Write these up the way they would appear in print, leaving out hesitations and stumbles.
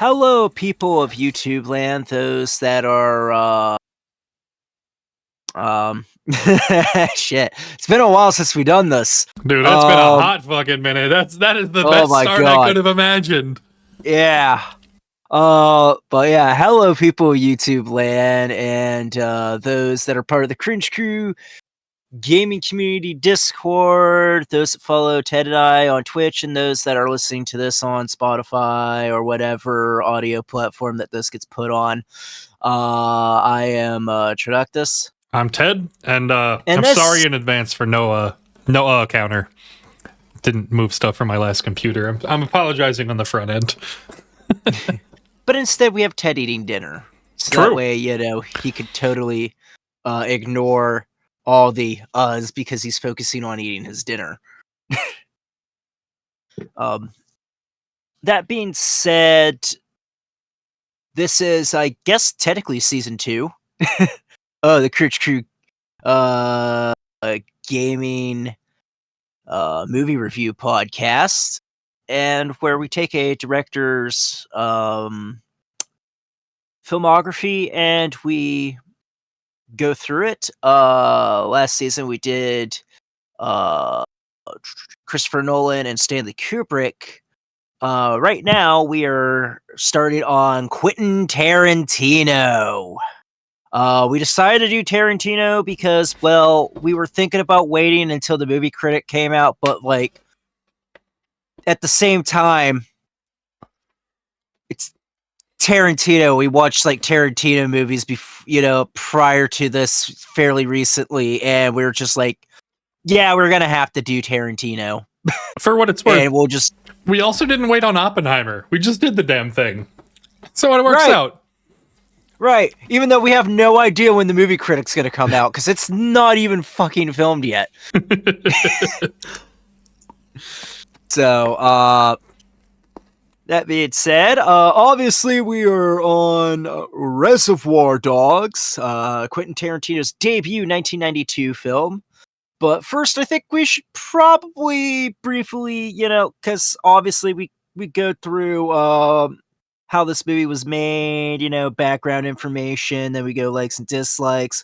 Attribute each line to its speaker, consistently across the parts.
Speaker 1: Hello, people of YouTube land, those that are, shit. It's been a while since we done this.
Speaker 2: Dude, that's been a hot fucking minute. That is the
Speaker 1: Oh
Speaker 2: best
Speaker 1: my
Speaker 2: start I
Speaker 1: God.
Speaker 2: could have imagined.
Speaker 1: Yeah. But yeah, hello, people of YouTube land, and, those that are part of the Cringe Crew gaming community Discord, those that follow Ted and I on Twitch, and those that are listening to this on Spotify or whatever audio platform that this gets put on. I am Traductus.
Speaker 2: I'm Ted, and
Speaker 1: And
Speaker 2: I'm
Speaker 1: this
Speaker 2: sorry in advance for no counter. Didn't move stuff from my last computer. I'm apologizing on the front end.
Speaker 1: but instead we have Ted eating dinner. So
Speaker 2: True.
Speaker 1: that way, he could totally ignore all the uhs because he's focusing on eating his dinner. That being said, this is, I guess, technically season 2. The Cringe Crew gaming movie review podcast, and where we take a director's filmography and we go through it. Last season we did Christopher Nolan and Stanley Kubrick. Right now we are starting on Quentin Tarantino. We decided to do Tarantino because, well, we were thinking about waiting until the movie critic came out, but like at the same time, it's Tarantino. We watched like Tarantino movies prior to this fairly recently, and we were just like, yeah, we're gonna have to do Tarantino.
Speaker 2: For what it's worth,
Speaker 1: And we'll just
Speaker 2: we also didn't wait on Oppenheimer. We just did the damn thing. So it works out.
Speaker 1: Right, even though we have no idea when the movie critic's gonna come out, because it's not even fucking filmed yet. So, that being said, obviously we are on Reservoir Dogs, Quentin Tarantino's debut 1992 film. But first, I think we should probably briefly, because obviously we go through how this movie was made, background information, then we go likes and dislikes,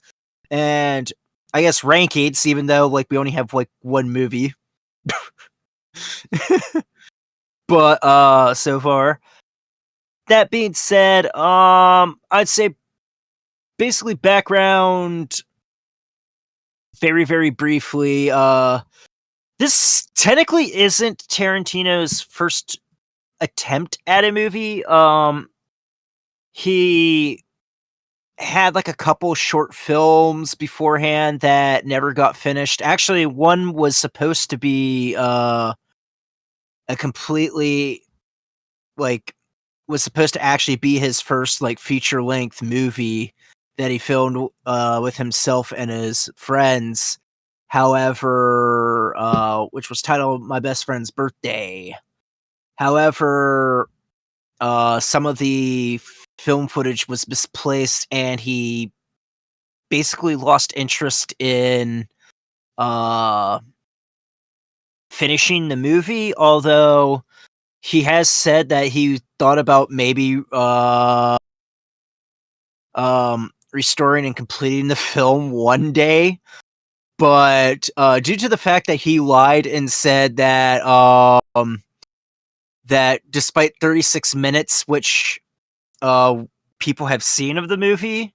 Speaker 1: and I guess rankings, even though like we only have like one movie. But so far. That being said, I'd say basically background very, very briefly. This technically isn't Tarantino's first attempt at a movie. He had like a couple short films beforehand that never got finished. Actually, one was supposed to be a completely was supposed to actually be his first like feature length movie that he filmed with himself and his friends. However, which was titled My Best Friend's Birthday. However, some of the film footage was misplaced and he basically lost interest in finishing the movie, although he has said that he thought about maybe restoring and completing the film one day, but due to the fact that he lied and said that that despite 36 minutes, which people have seen of the movie,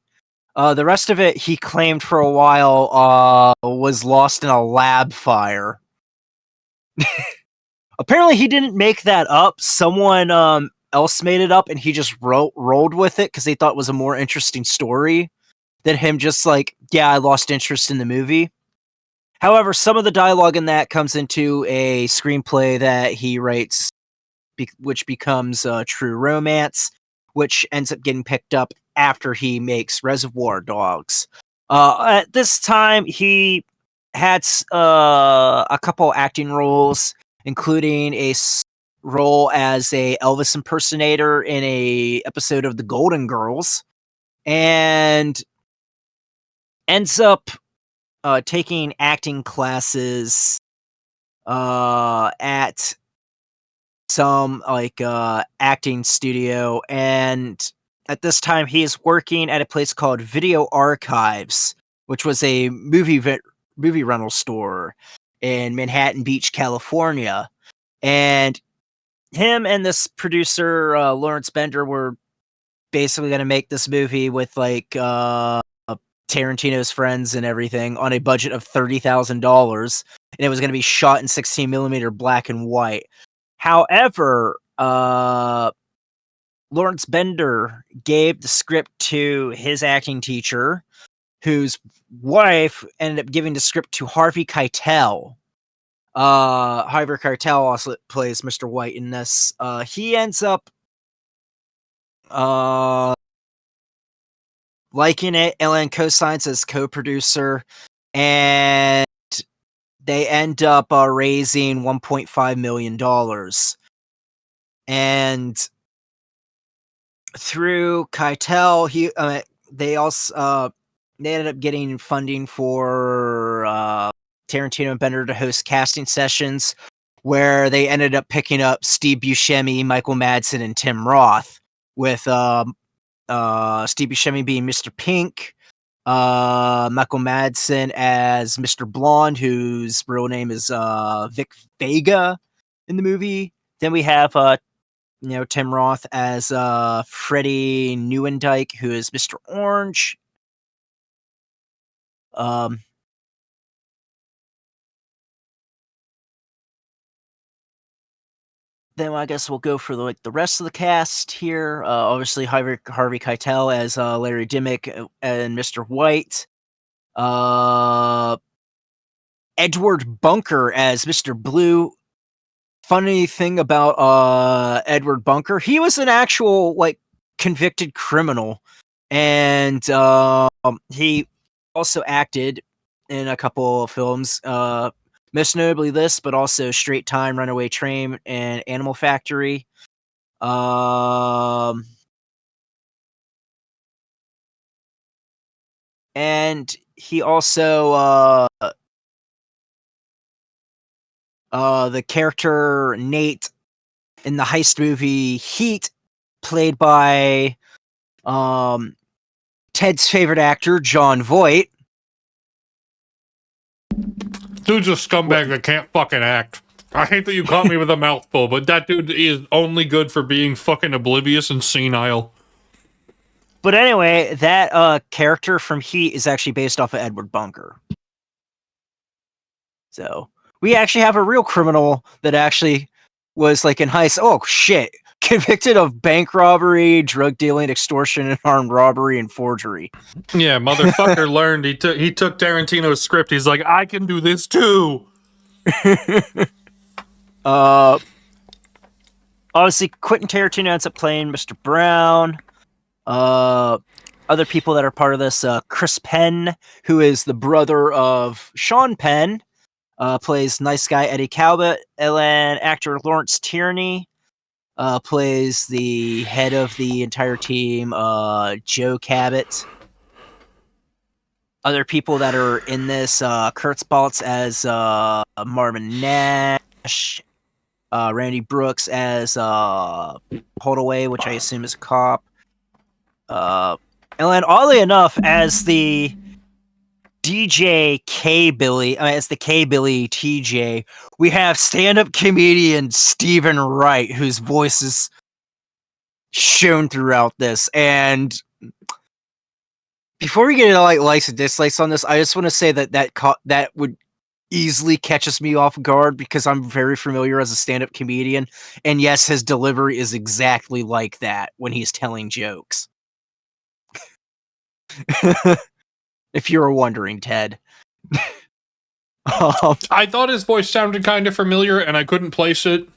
Speaker 1: the rest of it he claimed for a while was lost in a lab fire. Apparently, he didn't make that up. Someone else made it up, and he just rolled with it because they thought it was a more interesting story than him just like, yeah, I lost interest in the movie. However, some of the dialogue in that comes into a screenplay that he writes, which becomes True Romance, which ends up getting picked up after he makes Reservoir Dogs. At this time, he had a couple acting roles, including a role as a Elvis impersonator in a episode of The Golden Girls, and ends up taking acting classes at some like acting studio, and at this time he is working at a place called Video Archives, which was a movie rental store in Manhattan Beach, California. And him and this producer Lawrence Bender were basically going to make this movie with like Tarantino's friends and everything on a budget of $30,000, and it was going to be shot in 16mm black and white. However, Lawrence Bender gave the script to his acting teacher, whose wife ended up giving the script to Harvey Keitel. Harvey Keitel also plays Mr. White in this. He ends up liking it. Ellen co-signs as co-producer, and they end up raising $1.5 million. And through Keitel, they ended up getting funding for Tarantino and Bender to host casting sessions, where they ended up picking up Steve Buscemi, Michael Madsen, and Tim Roth, with Steve Buscemi being Mr. Pink, Michael Madsen as Mr. Blonde, whose real name is Vic Vega in the movie. Then we have Tim Roth as Freddie Neuendijk, who is Mr. Orange. Then I guess we'll go for the rest of the cast here. Obviously, Harvey Keitel as Larry Dimmick and Mr. White. Edward Bunker as Mr. Blue. Funny thing about Edward Bunker, he was an actual like convicted criminal, and he also acted in a couple of films. Most notably this, but also Straight Time, Runaway Train, and Animal Factory. And he also the character Nate in the heist movie Heat, played by Ted's favorite actor, Jon Voight.
Speaker 2: Dude's a scumbag that can't fucking act. I hate that you caught me with a mouthful, but that dude is only good for being fucking oblivious and senile.
Speaker 1: But anyway, that character from Heat is actually based off of Edward Bunker. So we actually have a real criminal that actually was like in heist. Oh shit! Convicted of bank robbery, drug dealing, extortion, and armed robbery and forgery.
Speaker 2: Yeah, motherfucker learned. He took Tarantino's script. He's like, I can do this too.
Speaker 1: Obviously, Quentin Tarantino ends up playing Mr. Brown. Other people that are part of this, Chris Penn, who is the brother of Sean Penn, plays nice guy Eddie Calvert. And actor Lawrence Tierney plays the head of the entire team, Joe Cabot. Other people that are in this, Kurt Spaltz as Marvin Nash, Randy Brooks as Holdaway, which I assume is a cop. And then, oddly enough, as the DJ K-Billy, as the K-Billy TJ, we have stand-up comedian Stephen Wright, whose voice is shown throughout this. And before we get into like likes and dislikes on this, I just want to say that would easily catches me off guard, because I'm very familiar as a stand-up comedian, and yes, his delivery is exactly like that when he's telling jokes. If you were wondering, Ted.
Speaker 2: I thought his voice sounded kind of familiar, and I couldn't place it.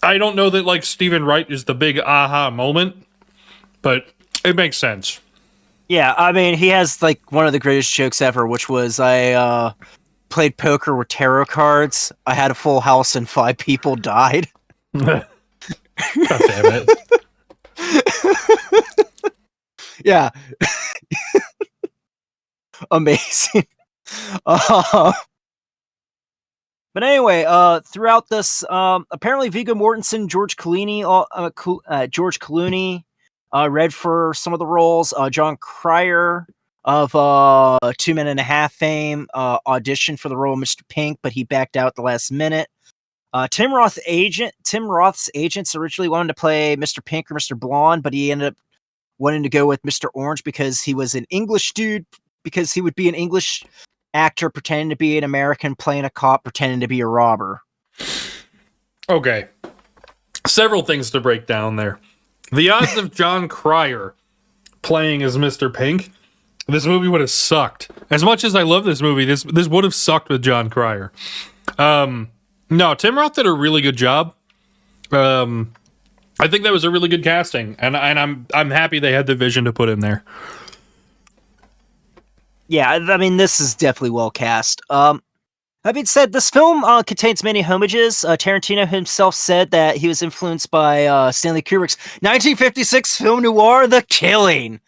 Speaker 2: I don't know that like Stephen Wright is the big aha moment, but it makes sense.
Speaker 1: Yeah, I mean, he has like one of the greatest jokes ever, which was I played poker with tarot cards. I had a full house and 5 people died.
Speaker 2: God damn it.
Speaker 1: Yeah. Amazing. But anyway, throughout this, apparently Viggo Mortensen, George Clooney, read for some of the roles. John Cryer of 2 Men and a Half fame auditioned for the role of Mr. Pink, but he backed out at the last minute. Tim Roth's agents originally wanted to play Mr. Pink or Mr. Blonde, but he ended up wanting to go with Mr. Orange because he was an English dude, because he would be an English actor pretending to be an American, playing a cop pretending to be a robber.
Speaker 2: Okay. Several things to break down there. The odds of John Cryer playing as Mr. Pink, this movie would have sucked. As much as I love this movie, this would have sucked with John Cryer. No, Tim Roth did a really good job. I think that was a really good casting, and I'm happy they had the vision to put him there.
Speaker 1: Yeah, I mean, this is definitely well cast. That being said, this film contains many homages. Tarantino himself said that he was influenced by Stanley Kubrick's 1956 film noir, The Killing.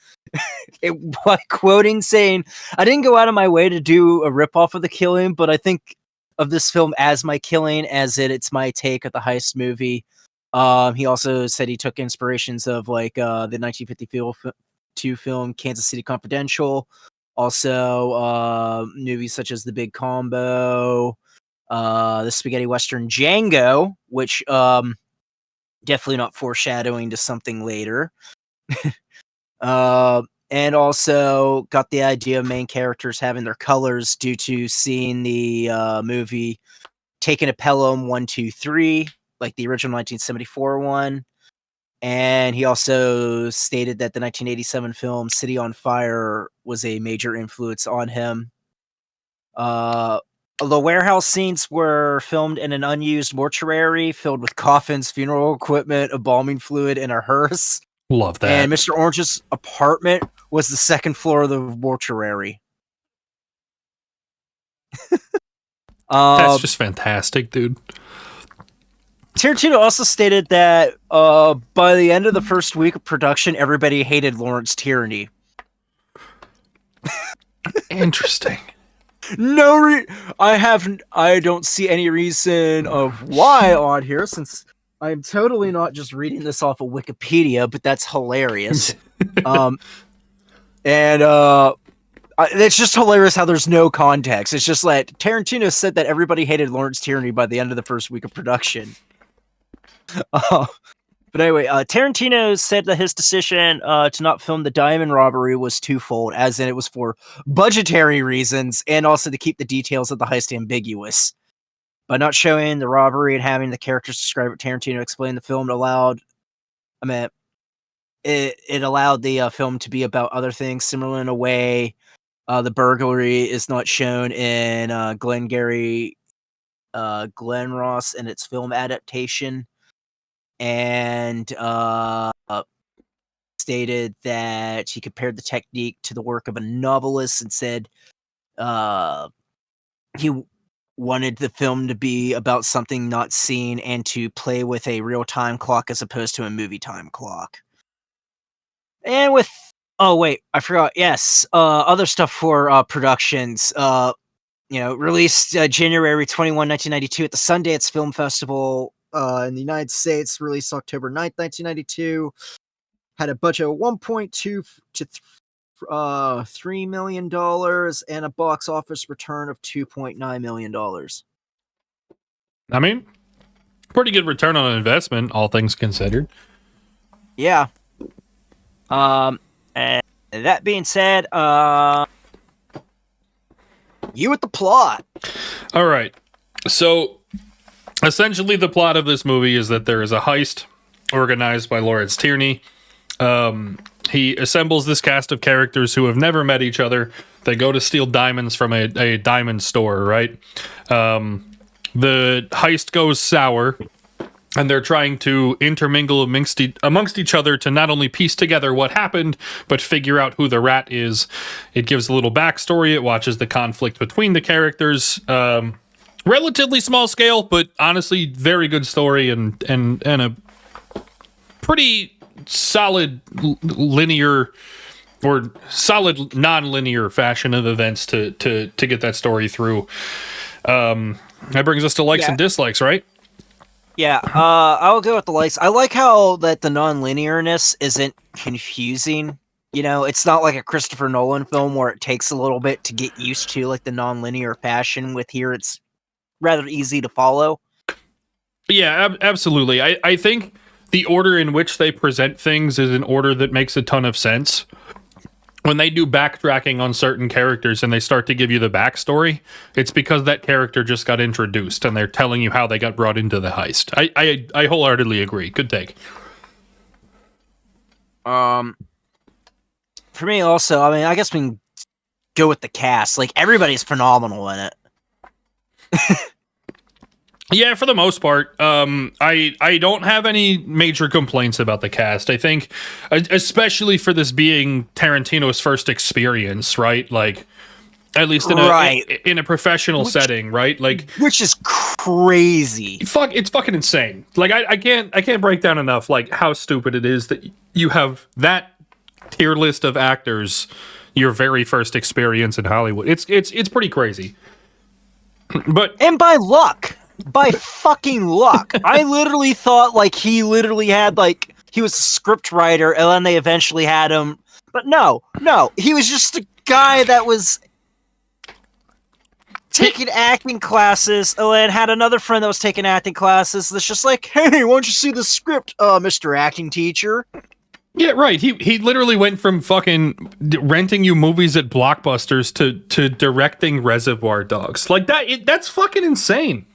Speaker 1: By quoting, saying, "I didn't go out of my way to do a ripoff of The Killing, but I think of this film as my killing, as it's my take of the heist movie." He also said he took inspirations of the 1952 film Kansas City Confidential. Also, movies such as The Big Combo, the spaghetti western Django, which definitely not foreshadowing to something later. And also got the idea of main characters having their colors due to seeing the movie Taking a Pelham 1, 2, 3, like the original 1974 one. And he also stated that the 1987 film City on Fire was a major influence on him. The warehouse scenes were filmed in an unused mortuary filled with coffins, funeral equipment, embalming fluid, and a hearse.
Speaker 2: Love that.
Speaker 1: And Mr. Orange's apartment was the second floor of the mortuary.
Speaker 2: That's just fantastic, dude.
Speaker 1: Tarantino also stated that by the end of the first week of production, everybody hated Lawrence Tierney.
Speaker 2: Interesting.
Speaker 1: I don't see any reason of why on here, since I'm totally not just reading this off of Wikipedia, but that's hilarious. It's just hilarious how there's no context. It's just like Tarantino said that everybody hated Lawrence Tierney by the end of the first week of production. But anyway, Tarantino said that his decision to not film the diamond robbery was twofold, as in it was for budgetary reasons and also to keep the details of the heist ambiguous. By not showing the robbery and having the characters describe it, Tarantino explained the film allowed the film to be about other things, similar in a way. The burglary is not shown in Glenn Ross in its film adaptation. And stated that he compared the technique to the work of a novelist and said he wanted the film to be about something not seen and to play with a real time clock as opposed to a movie time clock. And with I forgot. Yes, other stuff for productions. Released January 21, 1992 at the Sundance Film Festival. In the United States, released October 9th, 1992, had a budget of $1.2 to $3 million and a box office return of $2.9 million.
Speaker 2: I mean, pretty good return on investment, all things considered.
Speaker 1: Yeah. And that being said, you with the plot.
Speaker 2: All right. So essentially, the plot of this movie is that there is a heist organized by Lawrence Tierney. He assembles this cast of characters who have never met each other. They go to steal diamonds from a diamond store, right? The heist goes sour, and they're trying to intermingle amongst each other to not only piece together what happened, but figure out who the rat is. It gives a little backstory. It watches the conflict between the characters. Relatively small scale, but honestly, very good story and a pretty solid linear or solid non-linear fashion of events to get that story through. That brings us to likes and dislikes, right?
Speaker 1: Yeah, I'll go with the likes. I like how that the non-linearness isn't confusing. You know, it's not like a Christopher Nolan film where it takes a little bit to get used to, like the non-linear fashion. With here, it's rather easy to follow.
Speaker 2: Yeah, absolutely. I think the order in which they present things is an order that makes a ton of sense. When they do backtracking on certain characters and they start to give you the backstory, it's because that character just got introduced and they're telling you how they got brought into the heist. I wholeheartedly agree. Good take.
Speaker 1: For me also, I mean, I guess we can go with the cast. Like, everybody's phenomenal in it.
Speaker 2: Yeah, for the most part, I don't have any major complaints about the cast. I think, especially for this being Tarantino's first experience, right? Like, at least in a professional setting, right? Like,
Speaker 1: which is crazy.
Speaker 2: It's fucking insane. Like, I can't break down enough like how stupid it is that you have that tier list of actors, your very first experience in Hollywood. It's pretty crazy.
Speaker 1: And by luck. By fucking luck. I literally thought like he literally had like he was a script writer and then they eventually had him. But no. He was just a guy that was taking acting classes and then had another friend that was taking acting classes that's just like, hey, why don't you see the script, Mr. Acting Teacher?
Speaker 2: Yeah, right. He literally went from fucking renting you movies at Blockbusters to directing Reservoir Dogs. Like that's fucking insane.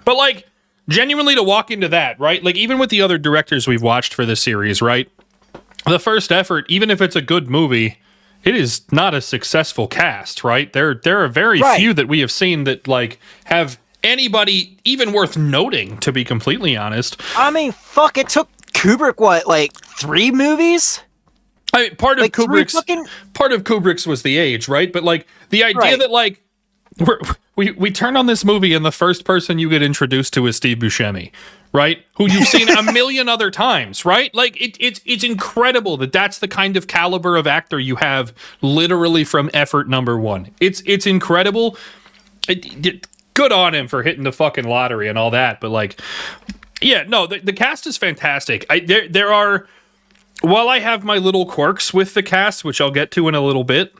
Speaker 2: But like genuinely to walk into that, right? Like even with the other directors we've watched for this series, right? The first effort, even if it's a good movie, it is not a successful cast, right? There are very few that we have seen that like have anybody even worth noting, to be completely honest.
Speaker 1: I mean, fuck, it took Kubrick what, like 3 movies?
Speaker 2: I mean, part of Kubrick's was the age, right? But like the idea that like we turn on this movie and the first person you get introduced to is Steve Buscemi, right? Who you've seen a million other times, right? Like it's incredible that that's the kind of caliber of actor you have literally from effort number 1. It's incredible. Good on him for hitting the fucking lottery and all that, but like, yeah, no, the cast is fantastic. There are, while I have my little quirks with the cast, which I'll get to in a little bit,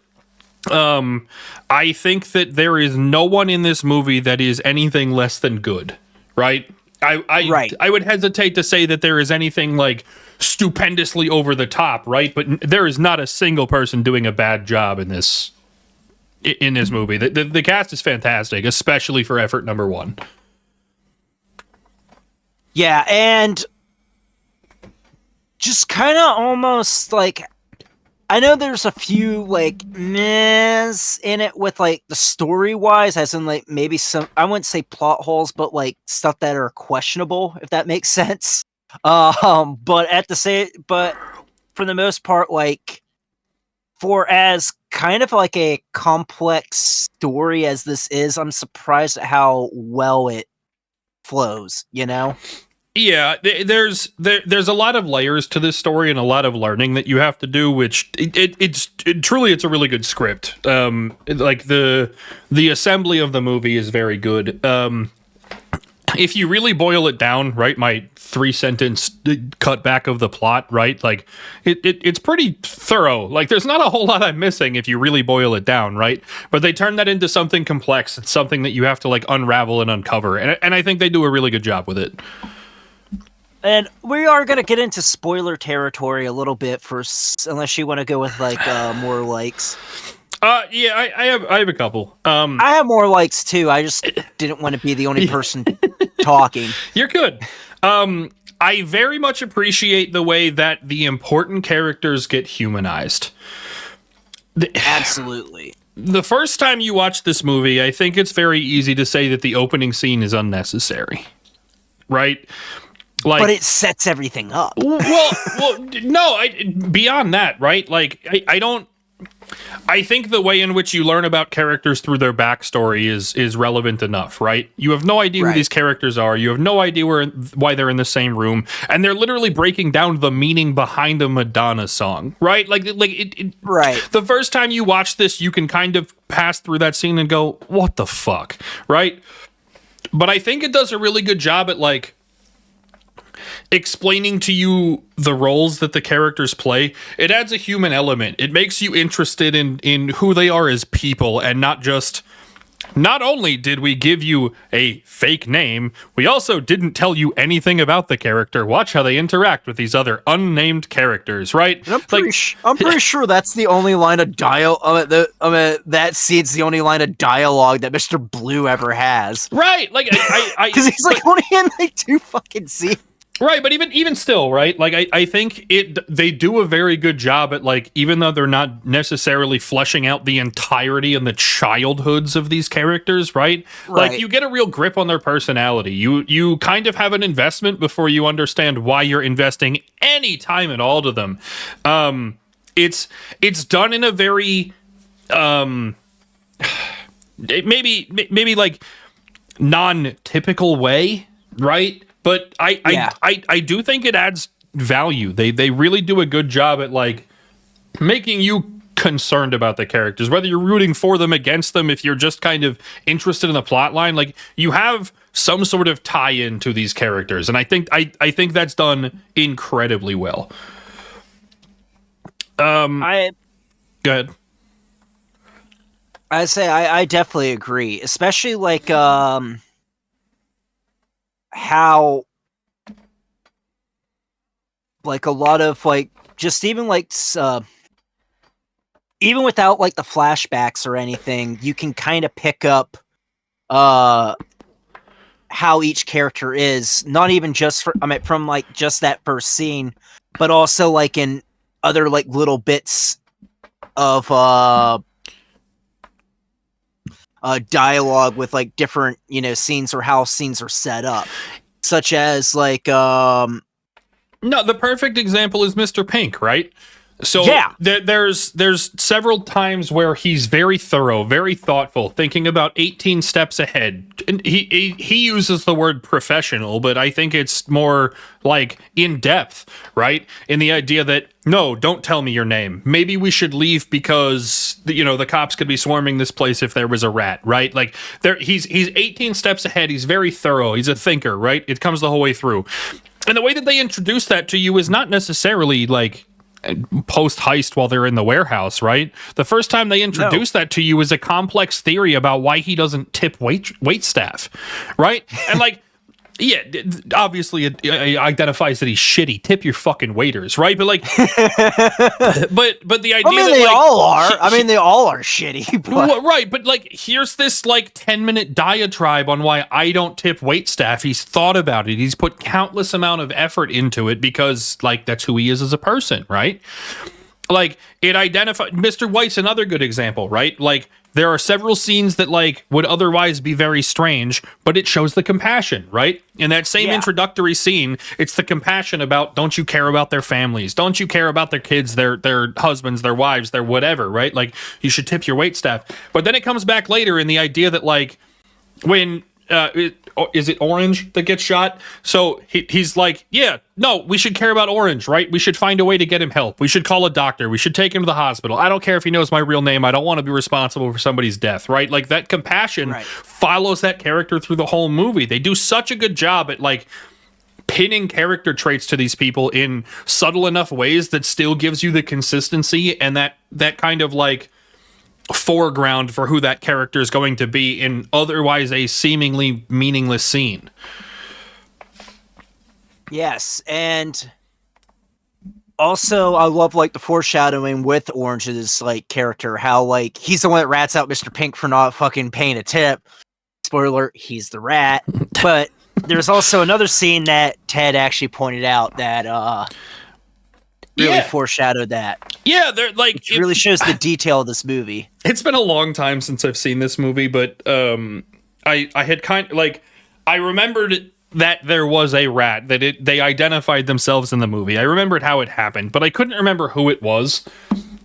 Speaker 2: I think that there is no one in this movie that is anything less than good, right? I would hesitate to say that there is anything like stupendously over the top, right? But there is not a single person doing a bad job in this movie. The cast is fantastic, especially for effort number 1.
Speaker 1: Yeah, and just kind of almost like, I know there's a few like mehs in it with like the story wise, as in like maybe some, I wouldn't say plot holes, but like stuff that are questionable, if that makes sense. But for the most part, like for as kind of like a complex story as this is, I'm surprised at how well it flows, you know?
Speaker 2: Yeah, there's a lot of layers to this story and a lot of learning that you have to do, which it's truly a really good script. Like the assembly of the movie is very good. If you really boil it down, right, my 3-sentence cut back of the plot, right, like it's pretty thorough. Like there's not a whole lot I'm missing if you really boil it down, right? But they turn that into something complex. It's something that you have to like unravel and uncover, and I think they do a really good job with it.
Speaker 1: And we are going to get into spoiler territory a little bit first, unless you want to go with like more likes.
Speaker 2: Yeah, I have a couple.
Speaker 1: I have more likes too. I just didn't want to be the only person talking.
Speaker 2: You're good. I very much appreciate the way that the important characters get humanized.
Speaker 1: Absolutely.
Speaker 2: The first time you watch this movie, I think it's very easy to say that the opening scene is unnecessary, right? Like,
Speaker 1: but it sets everything up.
Speaker 2: Well, no. Beyond that, right? Like, I think the way in which you learn about characters through their backstory is relevant enough, right? You have no idea who these characters are. You have no idea why they're in the same room, and they're literally breaking down the meaning behind a Madonna song, right? Like
Speaker 1: right.
Speaker 2: The first time you watch this, you can kind of pass through that scene and go, "What the fuck?" Right? But I think it does a really good job at like explaining to you the roles that the characters play. It adds a human element. It makes you interested in who they are as people, and not only did we give you a fake name, we also didn't tell you anything about the character. Watch how they interact with these other unnamed characters, right?
Speaker 1: And I'm pretty sure that's the only line of that scene's the only line of dialogue that Mr. Blue ever has.
Speaker 2: Right, like
Speaker 1: because he's like only in like 2 fucking scenes.
Speaker 2: Right, but even still, right? Like I think they do a very good job at like, even though they're not necessarily fleshing out the entirety and the childhoods of these characters, right? Like you get a real grip on their personality. You kind of have an investment before you understand why you're investing any time at all to them. It's done in a very maybe like non-typical way, right? But I do think it adds value. They really do a good job at like making you concerned about the characters, whether you're rooting for them, against them, if you're just kind of interested in the plot line. Like you have some sort of tie-in to these characters, and I think that's done incredibly well. Go ahead.
Speaker 1: I say I definitely agree, especially like how like a lot of like just even like even without like the flashbacks or anything, you can kind of pick up how each character is, not even just from like just that first scene, but also like in other like little bits of dialogue with like different, scenes or how scenes are set up, such as like no,
Speaker 2: the perfect example is Mr. Pink, right? So there's several times where he's very thorough, very thoughtful, thinking about 18 steps ahead. And he uses the word professional, but I think it's more like in depth, right? In the idea that, no, don't tell me your name. Maybe we should leave because the cops could be swarming this place if there was a rat, right? Like he's 18 steps ahead. He's very thorough. He's a thinker, right? It comes the whole way through. And the way that they introduce that to you is not necessarily like post heist while they're in the warehouse, right? The first time they introduce that to you is a complex theory about why he doesn't tip wait staff, right? And like, yeah, obviously it identifies that he's shitty. Tip your fucking waiters, right? But like, but the idea that
Speaker 1: they
Speaker 2: like,
Speaker 1: all are. They all are shitty. But.
Speaker 2: Right, but like, here's this like 10-minute diatribe on why I don't tip wait staff. He's thought about it. He's put countless amount of effort into it because like that's who he is as a person, right? Like it identified Mr. White's another good example, right? Like there are several scenes that like would otherwise be very strange, but it shows the compassion, right? In that same introductory scene, it's the compassion about, don't you care about their families? Don't you care about their kids, their husbands, their wives, their whatever, right? Like you should tip your wait staff. But then it comes back later in the idea that like when is it Orange that gets shot? So he's like, yeah, no, we should care about Orange, right? We should find a way to get him help. We should call a doctor. We should take him to the hospital. I don't care if he knows my real name. I don't want to be responsible for somebody's death, right? Like that compassion follows that character through the whole movie. They do such a good job at like pinning character traits to these people in subtle enough ways that still gives you the consistency and that kind of like foreground for who that character is going to be in otherwise a seemingly meaningless scene.
Speaker 1: Yes, and also I love like the foreshadowing with Orange's like character, how like he's the one that rats out Mr. Pink for not fucking paying a tip. Spoiler, he's the rat. But there's also another scene that Ted actually pointed out that really foreshadowed that.
Speaker 2: Yeah, they're like
Speaker 1: it really shows the detail of this movie.
Speaker 2: It's been a long time since I've seen this movie, but I had kind of like I remembered that there was a rat that they identified themselves in the movie. I remembered how it happened, but I couldn't remember who it was,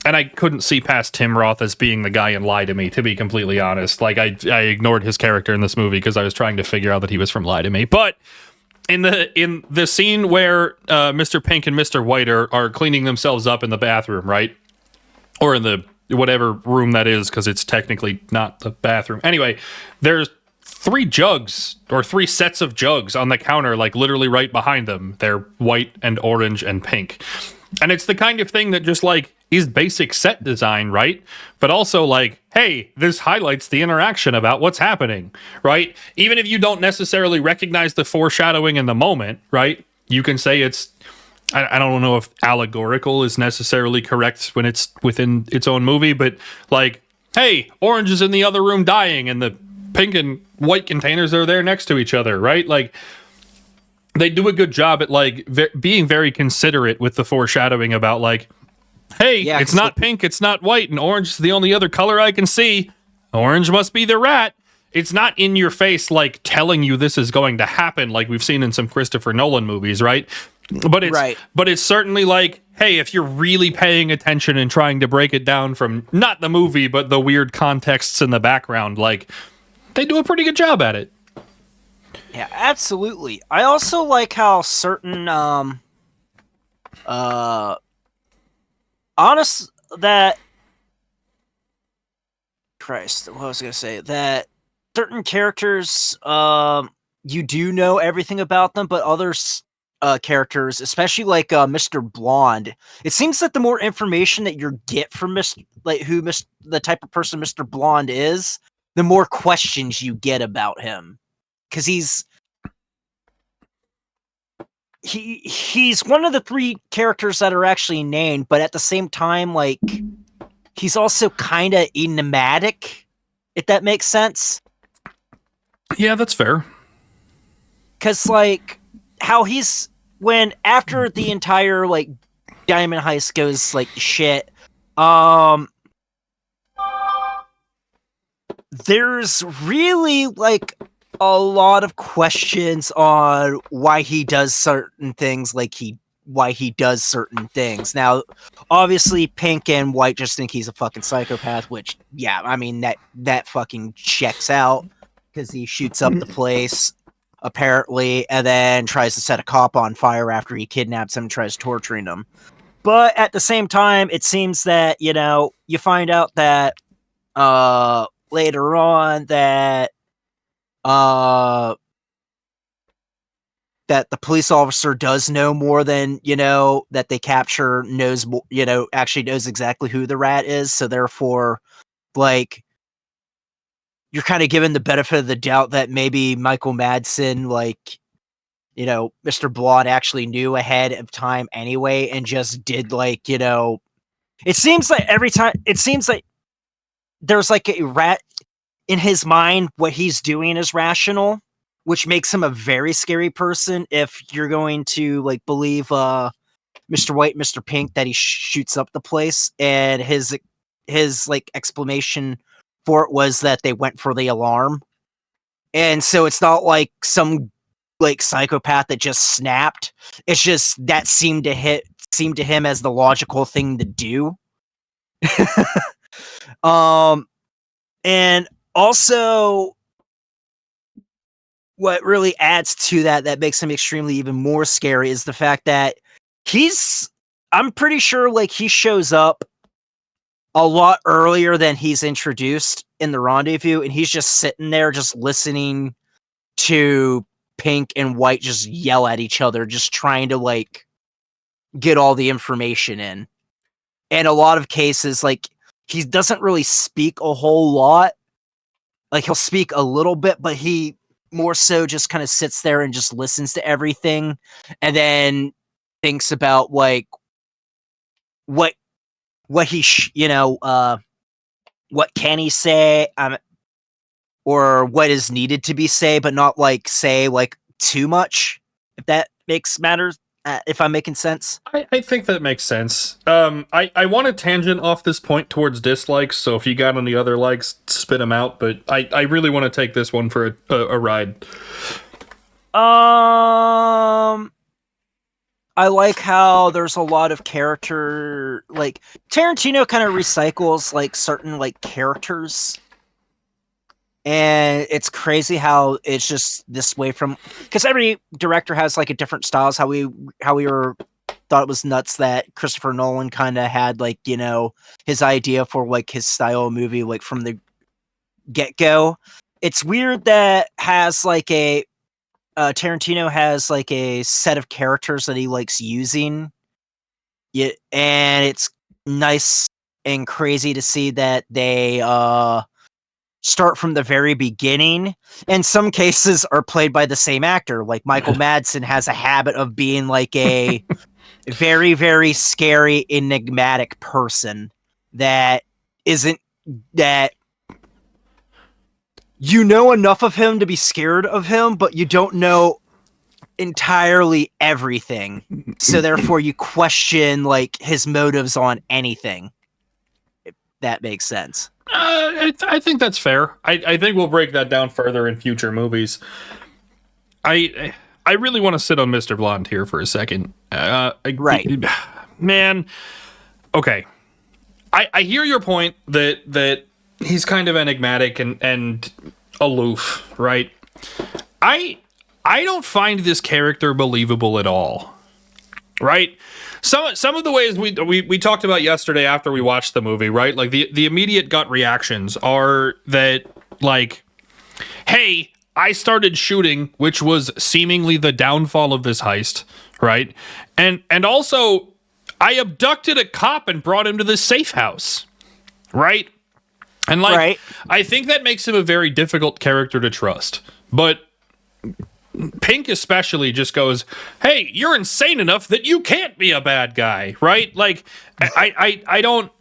Speaker 2: and I couldn't see past Tim Roth as being the guy in Lie to Me. To be completely honest, like I ignored his character in this movie because I was trying to figure out that he was from Lie to Me, but. In the scene where Mr. Pink and Mr. White are cleaning themselves up in the bathroom, right? Or in the whatever room that is, because it's technically not the bathroom. Anyway, there's three jugs or three sets of jugs on the counter, like literally right behind them. They're white and orange and pink. And it's the kind of thing that just like is basic set design, right? But also like, hey, this highlights the interaction about what's happening, right? Even if you don't necessarily recognize the foreshadowing in the moment, right? You can say it's, I don't know if allegorical is necessarily correct when it's within its own movie, but like, hey, orange is in the other room dying and the pink and white containers are there next to each other, right? Like, they do a good job at like being very considerate with the foreshadowing about like, hey,
Speaker 1: Yeah,
Speaker 2: it's not pink, it's not white, and orange is the only other color I can see. Orange must be the rat. It's not in your face like telling you this is going to happen like we've seen in some Christopher Nolan movies, right? But it's certainly like, hey, if you're really paying attention and trying to break it down from not the movie but the weird contexts in the background, like they do a pretty good job at it.
Speaker 1: Yeah, absolutely. I also like how certain honest that Christ, what was I gonna say? That certain characters you do know everything about them, but others characters, especially like Mr. Blonde, it seems that the more information that you get from the type of person Mr. Blonde is, the more questions you get about him. Because he's one of the three characters that are actually named, but at the same time, like, he's also kind of enigmatic, if that makes sense.
Speaker 2: Yeah, that's fair.
Speaker 1: Because, like, how he's, when after the entire, like, Diamond Heist goes, like, shit, there's really, like, a lot of questions on why he does certain things, why he does certain things. Now, obviously, Pink and White just think he's a fucking psychopath, which, yeah, I mean, that fucking checks out, because he shoots up the place, apparently, and then tries to set a cop on fire after he kidnaps him and tries torturing him. But at the same time, it seems that, you know, you find out that, later on that that the police officer does know more than, you know, that they capture, knows, you know, actually knows exactly who the rat is. So therefore, like, you're kind of given the benefit of the doubt that maybe Michael Madsen, like, you know, Mr. Blonde actually knew ahead of time anyway and just did, like, you know, it seems like there's like a rat in his mind. What he's doing is rational, which makes him a very scary person if you're going to, like, believe Mr. White, Mr. Pink, that he shoots up the place, and his like explanation for it was that they went for the alarm. And so it's not like some, like, psychopath that just snapped. It's just that seemed to him as the logical thing to do. And also, what really adds to that makes him extremely even more scary is the fact that I'm pretty sure, like, he shows up a lot earlier than he's introduced in the rendezvous, and he's just sitting there just listening to Pink and White just yell at each other, just trying to, like, get all the information in. And a lot of cases, like, he doesn't really speak a whole lot. Like, he'll speak a little bit, but he more so just kind of sits there and just listens to everything, and then thinks about, like, what he you know, what can he say, or what is needed to be said, but not, like, say, like, too much, if that makes matters, if I'm making sense.
Speaker 2: I think that makes sense. I want to tangent off this point towards dislikes, so if you got any other likes, spit them out, but I really want to take this one for a ride.
Speaker 1: I like how there's a lot of character, like, Tarantino kind of recycles, like, certain, like, characters. And it's crazy how it's just this way from, because every director has, like, a different styles. How we thought it was nuts that Christopher Nolan kind of had, like, you know, his idea for, like, his style of movie, like, from the get-go. it's weird that has like a Tarantino has like a set of characters that he likes using. Yeah, and it's nice and crazy to see that they start from the very beginning. In some cases are played by the same actor. Like Michael Madsen has a habit of being like a very, very scary, enigmatic person that isn't that you know enough of him to be scared of him, but you don't know entirely everything. So therefore you question like his motives on anything. If that makes sense.
Speaker 2: I think that's fair. I think we'll break that down further in future movies. I really want to sit on Mr. Blonde here for a second.
Speaker 1: Right.
Speaker 2: Man, okay. I hear your point that he's kind of enigmatic and aloof, right? I don't find this character believable at all, right? Some of the ways we talked about yesterday after we watched the movie, right? Like the immediate gut reactions are that like, hey, I started shooting, which was seemingly the downfall of this heist, right? And also I abducted a cop and brought him to this safe house, right? And like,
Speaker 1: right.
Speaker 2: I think that makes him a very difficult character to trust. But Pink especially just goes, hey, you're insane enough that you can't be a bad guy, right? Like, I don't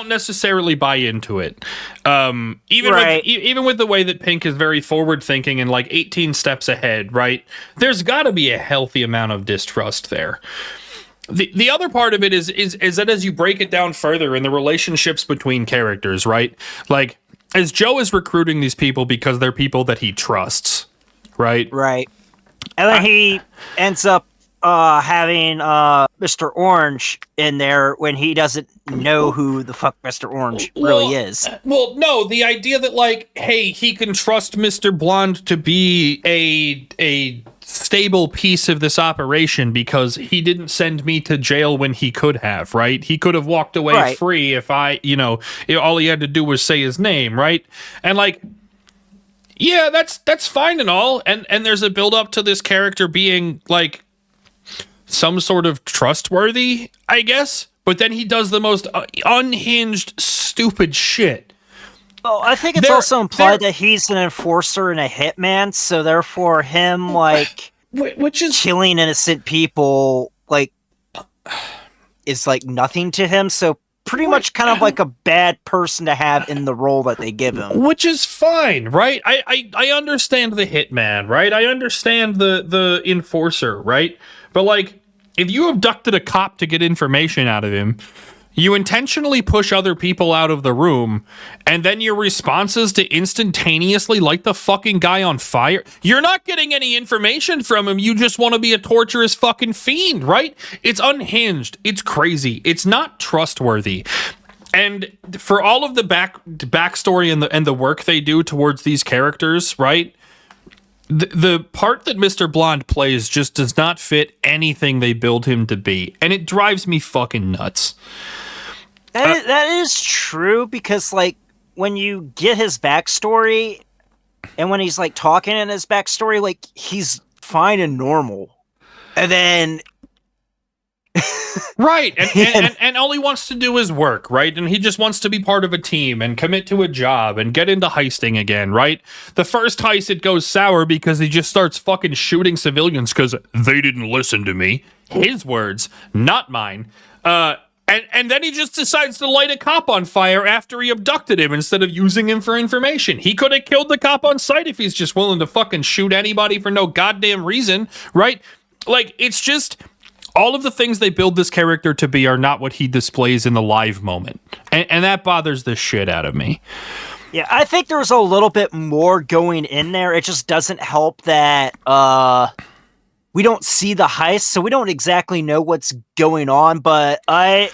Speaker 2: necessarily buy into it. Even with the way that Pink is very forward thinking and like 18 steps ahead, right? There's got to be a healthy amount of distrust there. The other part of it is that as you break it down further in the relationships between characters, right? Like, as Joe is recruiting these people because they're people that he trusts, right?
Speaker 1: Right. And then he ends up having Mr. Orange in there when he doesn't know who the fuck Mr. Orange really is.
Speaker 2: Well, no, the idea that like, hey, he can trust Mr. Blonde to be a stable piece of this operation because he didn't send me to jail when he could have, right? He could have walked away free if all he had to do was say his name, right? And like, yeah, that's fine and all. And there's a build up to this character being like some sort of trustworthy, I guess. But then he does the most unhinged, stupid shit.
Speaker 1: Well, I think it's also implied that he's an enforcer and a hitman, so therefore him, like,
Speaker 2: which is
Speaker 1: killing innocent people, like, is, like, nothing to him, so pretty much kind of like a bad person to have in the role that they give him.
Speaker 2: Which is fine, right? I understand the hitman, right? I understand the enforcer, right? But, like, if you abducted a cop to get information out of him, you intentionally push other people out of the room, and then your response is to instantaneously light the fucking guy on fire. You're not getting any information from him. You just want to be a torturous fucking fiend, right? It's unhinged. It's crazy. It's not trustworthy. And for all of the backstory and the work they do towards these characters, right? The part that Mr. Blonde plays just does not fit anything they build him to be, and it drives me fucking nuts.
Speaker 1: That is true, because, like, when you get his backstory, and when he's, like, talking in his backstory, like, he's fine and normal. And then...
Speaker 2: right, and all he wants to do is work, right? And he just wants to be part of a team and commit to a job and get into heisting again, right? The first heist, it goes sour because he just starts fucking shooting civilians because they didn't listen to me. His words, not mine. And then he just decides to light a cop on fire after he abducted him instead of using him for information. He could have killed the cop on sight if he's just willing to fucking shoot anybody for no goddamn reason, right? Like, it's just... all of the things they build this character to be are not what he displays in the live moment. And that bothers the shit out of me.
Speaker 1: Yeah, I think there's a little bit more going in there. It just doesn't help that we don't see the heist, so we don't exactly know what's going on. But I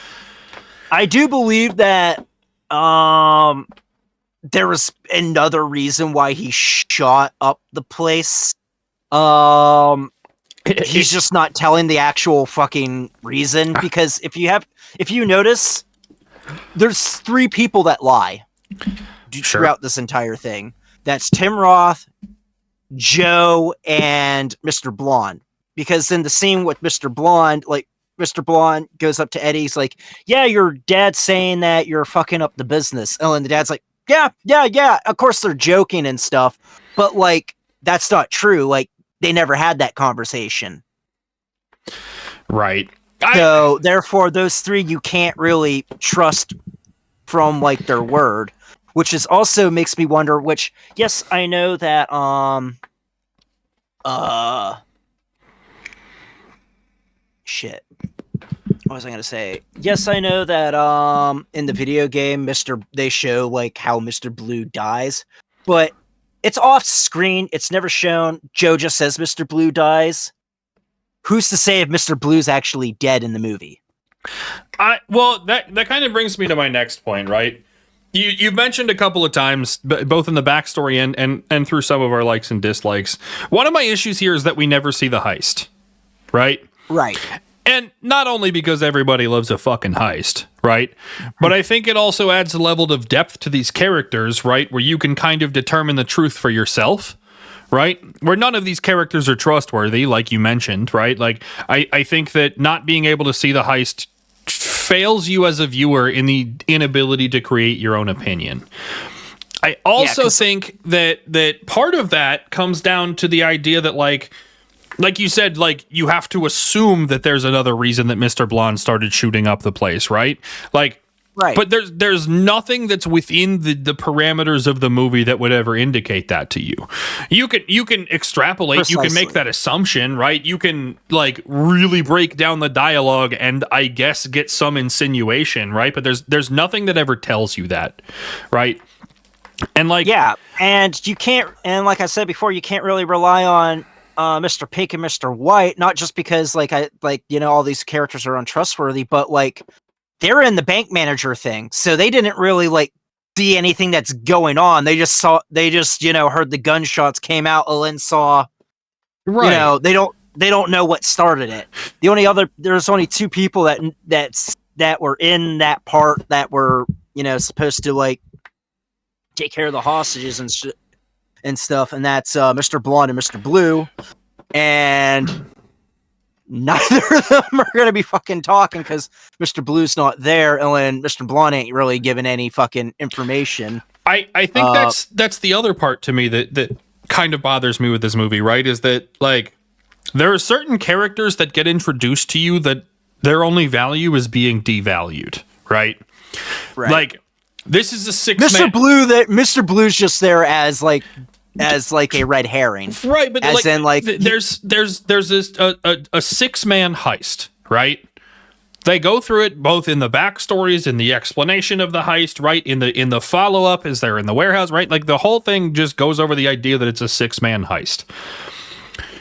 Speaker 1: do believe that there was another reason why he shot up the place. He's just not telling the actual fucking reason, because if you notice, there's 3 people that lie throughout this entire thing. That's Tim Roth, Joe, and Mr. Blonde. Because in the scene with Mr. Blonde, like, Mr. Blonde goes up to Eddie. He's like, yeah, your dad's saying that you're fucking up the business. Oh, and the dad's like, yeah. Of course they're joking and stuff, but like, that's not true. Like, they never had that conversation.
Speaker 2: Right.
Speaker 1: So therefore those three, you can't really trust from like their word, which is also makes me wonder, which, yes, I know that, shit. What was I gonna say? Yes, I know that in the video game, they show like how Mr. Blue dies, but it's off screen. It's never shown. Joe just says Mr. Blue dies. Who's to say if Mr. Blue's actually dead in the movie?
Speaker 2: Well, that kind of brings me to my next point, right? You've mentioned a couple of times, both in the backstory and through some of our likes and dislikes. One of my issues here is that we never see the heist, right?
Speaker 1: Right.
Speaker 2: And not only because everybody loves a fucking heist, right? But I think it also adds a level of depth to these characters, right? Where you can kind of determine the truth for yourself, right? Where none of these characters are trustworthy, like you mentioned, right? Like, I think that not being able to see the heist fails you as a viewer in the inability to create your own opinion. I also think that part of that comes down to the idea that, like you said, like, you have to assume that there's another reason that Mr. Blonde started shooting up the place, right? Like,
Speaker 1: right.
Speaker 2: But there's nothing that's within the parameters of the movie that would ever indicate that to you. You can extrapolate,
Speaker 1: Precisely.
Speaker 2: You can make that assumption, right? You can, like, really break down the dialogue and, I guess, get some insinuation, right? But there's nothing that ever tells you that, right? And, like,
Speaker 1: yeah, and you can't, and like I said before, you can't really rely on Mr. Pink and Mr. White, not just because all these characters are untrustworthy, but like, they're in the bank manager thing, so they didn't really like see anything that's going on. They just heard the gunshots came out and then saw,
Speaker 2: right.
Speaker 1: They don't know what started it. There's only two people that were in that part that were, supposed to like take care of the hostages and stuff, and that's Mr. Blonde and Mr. Blue, and neither of them are going to be fucking talking because Mr. Blue's not there, and then Mr. Blonde ain't really giving any fucking information.
Speaker 2: I think that's the other part to me that kind of bothers me with this movie, right? Is that, like, there are certain characters that get introduced to you that their only value is being devalued, right?
Speaker 1: Right.
Speaker 2: Like, this is a
Speaker 1: Mr. Blue's just there as a red herring,
Speaker 2: right? But
Speaker 1: as in, like,
Speaker 2: there's this a 6-man heist, right? They go through it both in the backstories, in the explanation of the heist, right? In the follow up as they're in the warehouse, right? Like, the whole thing just goes over the idea that it's a 6-man heist.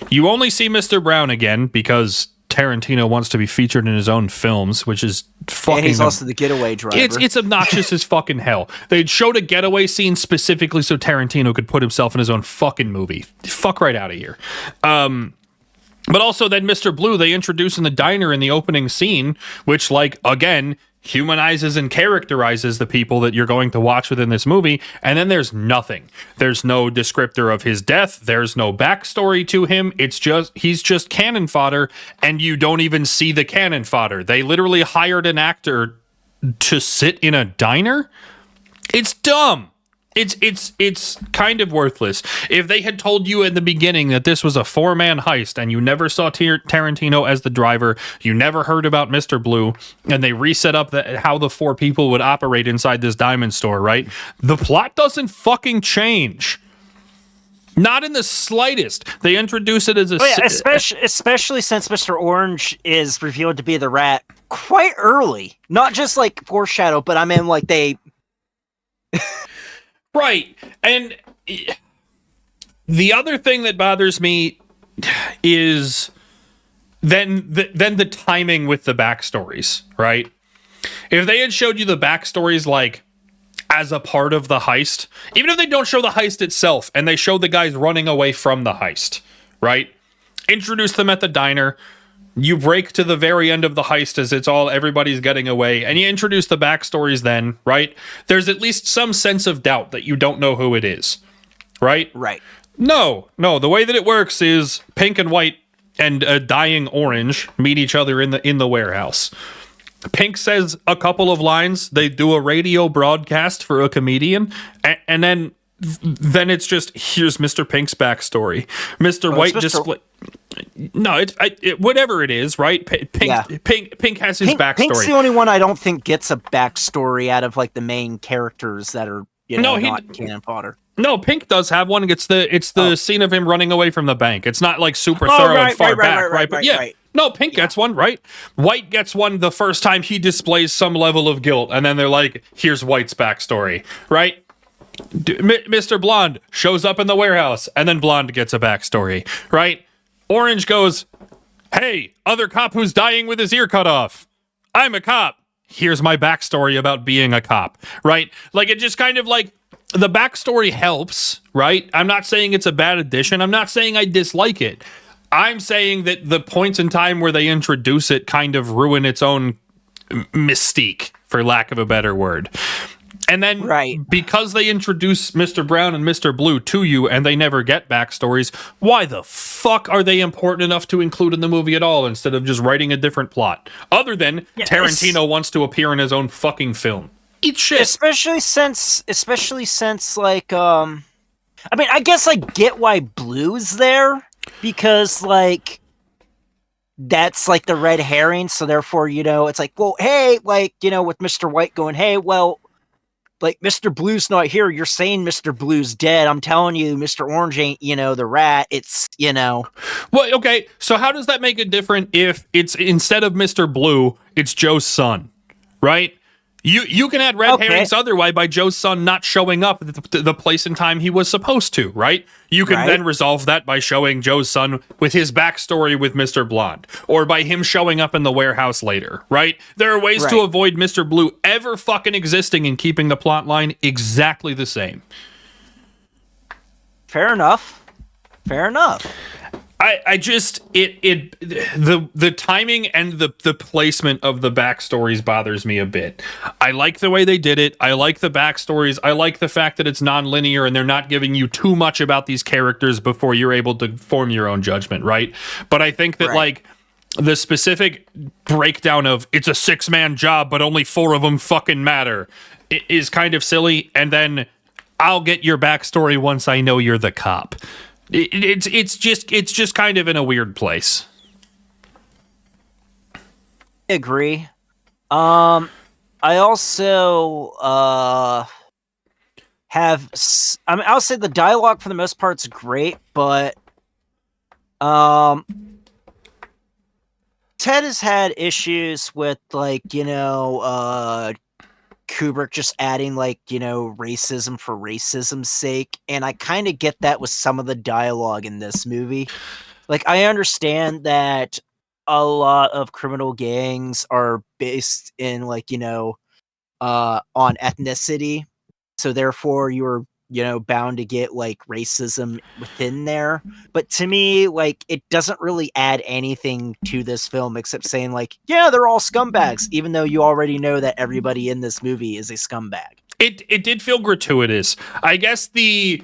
Speaker 2: You only see Mr. Brown again because Tarantino wants to be featured in his own films, which is fucking...
Speaker 1: And he's also the getaway driver.
Speaker 2: It's obnoxious as fucking hell. They showed a getaway scene specifically so Tarantino could put himself in his own fucking movie. Fuck right out of here. But also then Mr. Blue, they introduce in the diner in the opening scene, which, like, again, humanizes and characterizes the people that you're going to watch within this movie, and then there's nothing. There's no descriptor of his death. There's no backstory to him. He's just cannon fodder, and you don't even see the cannon fodder. They literally hired an actor to sit in a diner. It's dumb. It's kind of worthless. If they had told you in the beginning that this was a 4-man heist and you never saw Tarantino as the driver, you never heard about Mr. Blue, and they reset up how the 4 people would operate inside this diamond store, right? The plot doesn't fucking change. Not in the slightest. They introduce it as a...
Speaker 1: especially since Mr. Orange is revealed to be the rat quite early. Not just like foreshadow, but I mean, like, they...
Speaker 2: Right. And the other thing that bothers me is then the timing with the backstories, right? If they had showed you the backstories, like, as a part of the heist, even if they don't show the heist itself and they show the guys running away from the heist, right? Introduce them at the diner. You break to the very end of the heist as everybody's getting away, and you introduce the backstories then, right? There's at least some sense of doubt that you don't know who it is. right?
Speaker 1: Right.
Speaker 2: No. The way that it works is Pink and White and a dying Orange meet each other in the warehouse. Pink says a couple of lines. They do a radio broadcast for a comedian, and then it's just, here's Mr. Pink's backstory. Mr. White display. No, it whatever it is, right? Pink has his backstory.
Speaker 1: Pink's the only one I don't think gets a backstory out of like the main characters that are not canon fodder.
Speaker 2: No, Pink does have one. It's the scene of him running away from the bank. It's not like super thorough and far back, right? But yeah. No, Pink gets one, right? White gets one the first time he displays some level of guilt, and then they're like, here's White's backstory, right? Mr. Blonde shows up in the warehouse, and then Blonde gets a backstory, right? Orange goes, hey, other cop who's dying with his ear cut off. I'm a cop. Here's my backstory about being a cop, right? Like, it just kind of like, the backstory helps, right? I'm not saying it's a bad addition. I'm not saying I dislike it. I'm saying that the points in time where they introduce it kind of ruin its own mystique, for lack of a better word. And then because they introduce Mr. Brown and Mr. Blue to you and they never get backstories, why the fuck are they important enough to include in the movie at all instead of just writing a different plot? Other than Tarantino wants to appear in his own fucking film. Eat shit. Especially
Speaker 1: since like I mean, I guess I get why Blue's there, because like that's like the red herring, so therefore, it's like, well, hey, like, with Mr. White going, hey, well, like, Mr. Blue's not here, you're saying Mr. Blue's dead. I'm telling you, Mr. Orange ain't, the rat. It's,
Speaker 2: Well, okay, so how does that make it different if it's, instead of Mr. Blue, it's Joe's son, right? You can add red herrings otherwise by Joe's son not showing up at the place and time he was supposed to, right? You can then resolve that by showing Joe's son with his backstory with Mr. Blonde, or by him showing up in the warehouse later, right? There are ways to avoid Mr. Blue ever fucking existing and keeping the plot line exactly the same.
Speaker 1: Fair enough.
Speaker 2: I just the timing and the placement of the backstories bothers me a bit. I like the way they did it. I like the backstories. I like the fact that it's non-linear and they're not giving you too much about these characters before you're able to form your own judgment, right? But I think that like the specific breakdown of it's a 6-man job but only 4 of them fucking matter is kind of silly, and then I'll get your backstory once I know you're the cop. It's just kind of in a weird place.
Speaker 1: I agree. I also have. I mean, I'll say the dialogue for the most part's great, but Ted has had issues with like Kubrick just adding like racism for racism's sake, and I kind of get that with some of the dialogue in this movie. Like, I understand that a lot of criminal gangs are based in like on ethnicity, so therefore you're bound to get like racism within there. But to me, like, it doesn't really add anything to this film except saying like, yeah, they're all scumbags, even though you already know that everybody in this movie is a scumbag.
Speaker 2: It did feel gratuitous. I guess the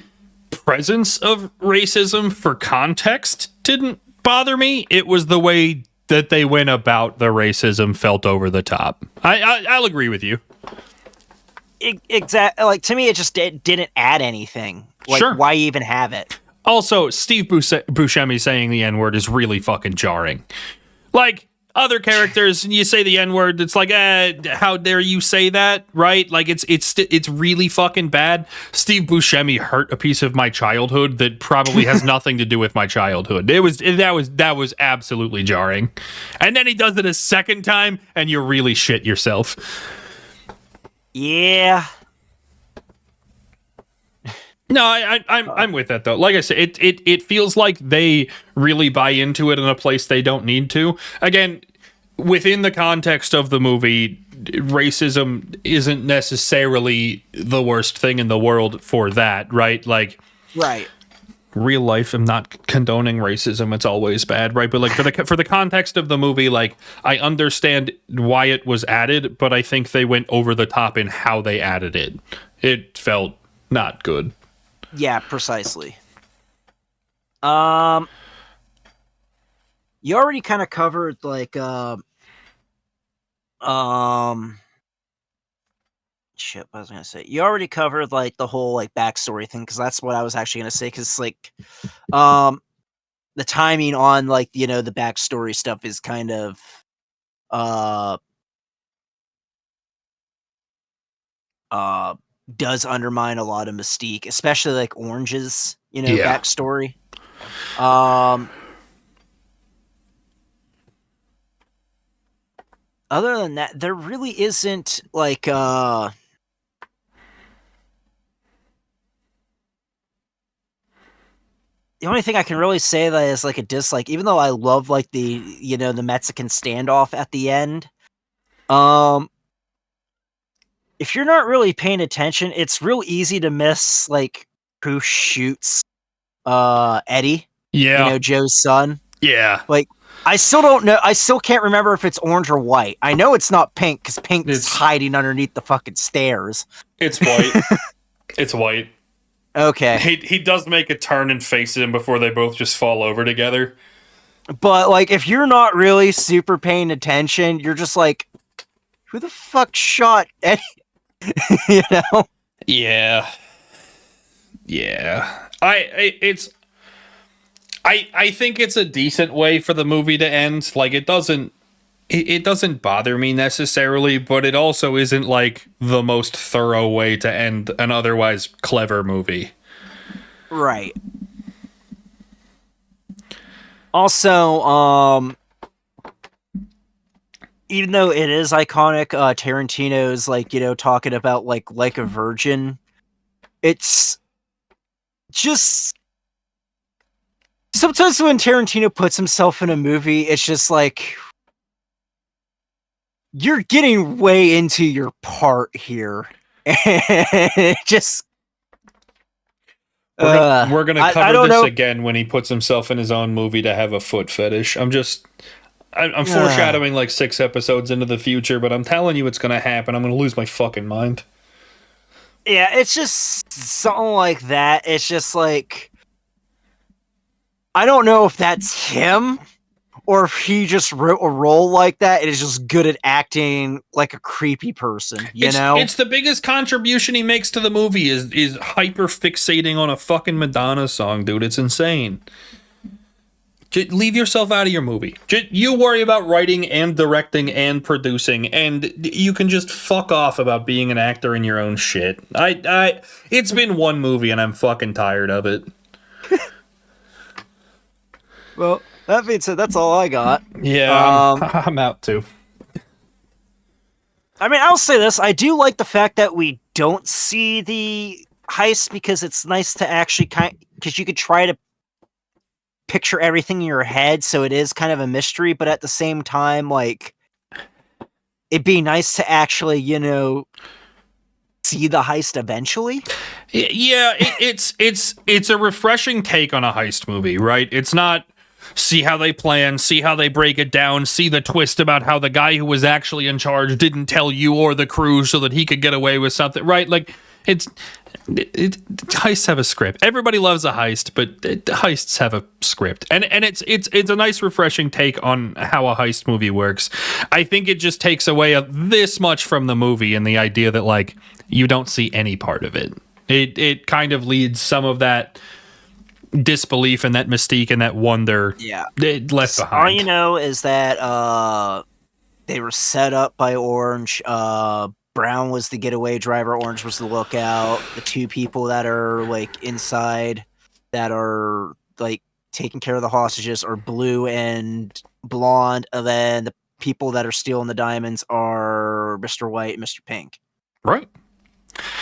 Speaker 2: presence of racism for context didn't bother me. It was the way that they went about the racism felt over the top. I'll agree with you.
Speaker 1: Exactly. Like, to me, it didn't add anything. Like, why even have it?
Speaker 2: Also, Steve Buscemi saying the N-word is really fucking jarring. Like, other characters, you say the N-word, it's like, how dare you say that, right? Like, it's really fucking bad. Steve Buscemi hurt a piece of my childhood that probably has nothing to do with my childhood. That was absolutely jarring. And then he does it a second time, and you really shit yourself.
Speaker 1: Yeah.
Speaker 2: No, I'm with that though. Like I said, it feels like they really buy into it in a place they don't need to. Again, within the context of the movie, racism isn't necessarily the worst thing in the world for that, right? Like,
Speaker 1: right.
Speaker 2: Real life, I'm not condoning racism. It's always bad, right? But like for the context of the movie, like, I understand why it was added, but I think they went over the top in how they added it. It felt not good.
Speaker 1: Yeah, precisely. Um, you already kind of covered like um shit. What was I gonna say? You already covered like the whole like backstory thing because that's what I was actually gonna say. Because like um the timing on like the backstory stuff is kind of uh uh does undermine a lot of mystique, especially like Orange's
Speaker 2: Yeah.
Speaker 1: backstory. Um, other than that, there really isn't like the only thing I can really say that is like a dislike, even though I love like the Mexican standoff at the end. Um, if you're not really paying attention, it's real easy to miss like who shoots Eddie,
Speaker 2: Yeah.
Speaker 1: Joe's son.
Speaker 2: Yeah.
Speaker 1: Like I still don't know. I still can't remember if it's orange or white. I know it's not pink because Pink's
Speaker 2: It's
Speaker 1: hiding underneath the fucking stairs.
Speaker 2: it's white. It's white.
Speaker 1: Okay.
Speaker 2: He does make a turn and face him before they both just fall over together.
Speaker 1: But like if you're not really super paying attention, you're just like, who the fuck shot Eddie? you know?
Speaker 2: Yeah. Yeah. I think it's a decent way for the movie to end. Like it doesn't bother me necessarily, but it also isn't like the most thorough way to end an otherwise clever movie.
Speaker 1: Right. Also, even though it is iconic, Tarantino's like, talking about like a virgin, it's just sometimes when Tarantino puts himself in a movie, it's just like you're getting way into your part here. And it just
Speaker 2: We're gonna
Speaker 1: I
Speaker 2: cover
Speaker 1: don't
Speaker 2: this
Speaker 1: know.
Speaker 2: again when he puts himself in his own movie to have a foot fetish. I'm foreshadowing like 6 episodes into the future, but I'm telling you it's gonna happen. I'm gonna lose my fucking mind.
Speaker 1: Yeah, it's just something like that. It's just like I don't know if that's him or if he just wrote a role like that and is just good at acting like a creepy person,
Speaker 2: It's the biggest contribution he makes to the movie is hyper fixating on a fucking Madonna song, dude. It's insane. Just leave yourself out of your movie. You worry about writing and directing and producing, and you can just fuck off about being an actor in your own shit. It's been one movie, and I'm fucking tired of it.
Speaker 1: Well, that being said, that's all I got.
Speaker 2: Yeah, I'm out too.
Speaker 1: I mean, I'll say this. I do like the fact that we don't see the heist because it's nice to actually because you could try to picture everything in your head, so it is kind of a mystery, but at the same time, like, it'd be nice to actually, see the heist eventually.
Speaker 2: Yeah, it's a refreshing take on a heist movie, right? It's not see how they plan, see how they break it down, see the twist about how the guy who was actually in charge didn't tell you or the crew so that he could get away with something, right? Like heists have a script. Everybody loves a heist, but heists have a script, and it's a nice refreshing take on how a heist movie works. I think it just takes away this much from the movie and the idea that like you don't see any part of it. It kind of leads some of that disbelief and that mystique and that wonder left behind.
Speaker 1: All you know is that they were set up by Orange. Brown was the getaway driver. Orange was the lookout. The two people that are like inside that are like taking care of the hostages are Blue and Blonde. And then the people that are stealing the diamonds are Mr. White and Mr. Pink.
Speaker 2: Right.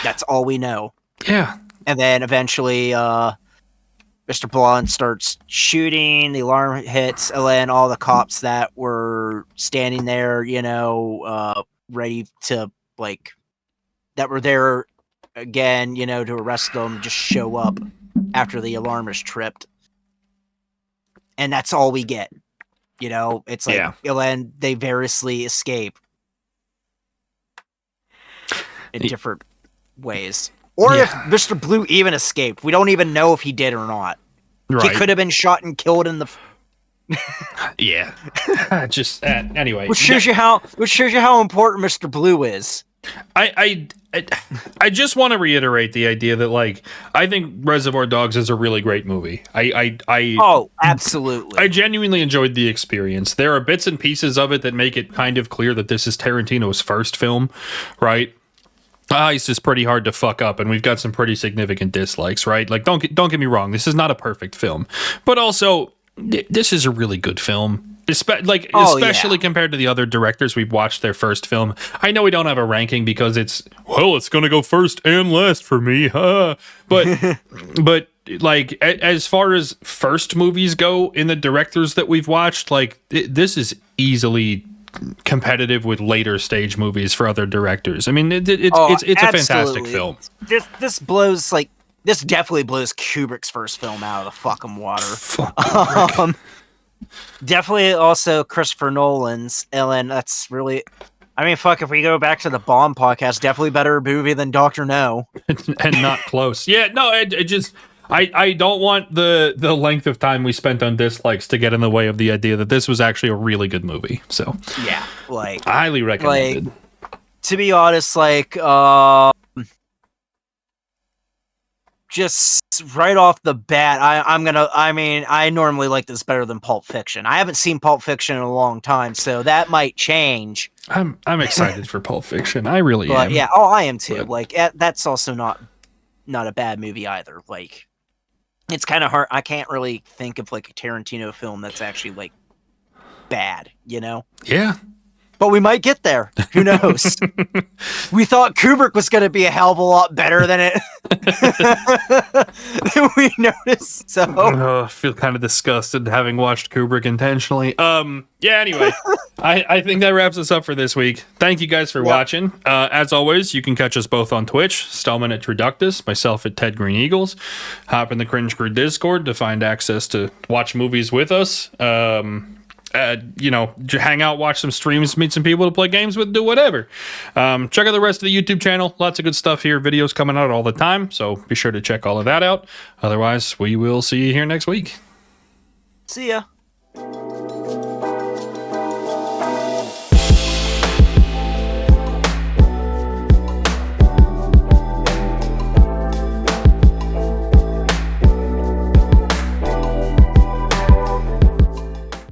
Speaker 1: That's all we know.
Speaker 2: Yeah.
Speaker 1: And then eventually Mr. Blonde starts shooting, the alarm hits, and then all the cops that were standing there, ready to, like, that were there again, to arrest them, just show up after the alarm is tripped. And that's all we get. It's like, and then they variously escape in different ways. Or if Mr. Blue even escaped. We don't even know if he did or not.
Speaker 2: Right.
Speaker 1: He could have been shot and killed in the...
Speaker 2: Yeah. Just anyway.
Speaker 1: Which shows you how important Mr. Blue is.
Speaker 2: I just want to reiterate the idea that, like, I think Reservoir Dogs is a really great movie.
Speaker 1: Oh, absolutely.
Speaker 2: I genuinely enjoyed the experience. There are bits and pieces of it that make it kind of clear that this is Tarantino's first film, right? It's just pretty hard to fuck up, and we've got some pretty significant dislikes, right? Like, don't get me wrong, this is not a perfect film, but also this is a really good film. Especially compared to the other directors we've watched their first film. I know we don't have a ranking because it's going to go first and last for me, huh? But like, as far as first movies go in the directors that we've watched, like, this is easily competitive with later stage movies for other directors. I mean, it's a fantastic film.
Speaker 1: This blows, like, this definitely blows Kubrick's first film out of the fucking water. Definitely also Christopher Nolan's, and that's really, I mean, fuck, if we go back to the Bomb podcast, definitely better movie than Dr. No.
Speaker 2: And not close. Yeah, no, I don't want the length of time we spent on dislikes to get in the way of the idea that this was actually a really good movie. So
Speaker 1: yeah, like,
Speaker 2: highly recommended.
Speaker 1: Like, to be honest, like, just right off the bat, I normally like this better than Pulp Fiction. I haven't seen Pulp Fiction in a long time, so that might change.
Speaker 2: I'm excited for Pulp Fiction. I really am.
Speaker 1: Yeah, I am too. But, like, that's also not a bad movie either. Like, it's kind of hard. I can't really think of, like, a Tarantino film that's actually, like, bad, you know?
Speaker 2: Yeah.
Speaker 1: But we might get there. Who knows? We thought Kubrick was going to be a hell of a lot better than it. Than we noticed. So
Speaker 2: I feel kind of disgusted having watched Kubrick intentionally. Yeah, anyway, I think that wraps us up for this week. Thank you guys for watching. As always, you can catch us both on Twitch, Stallman at Traductus, myself at Ted Green Eagles. Hop in the Cringe Crew Discord to find access to watch movies with us. Hang out, watch some streams, meet some people to play games with, do whatever. Check out the rest of the YouTube channel. Lots of good stuff here. Videos coming out all the time, so be sure to check all of that out. Otherwise, we will see you here next week.
Speaker 1: See ya.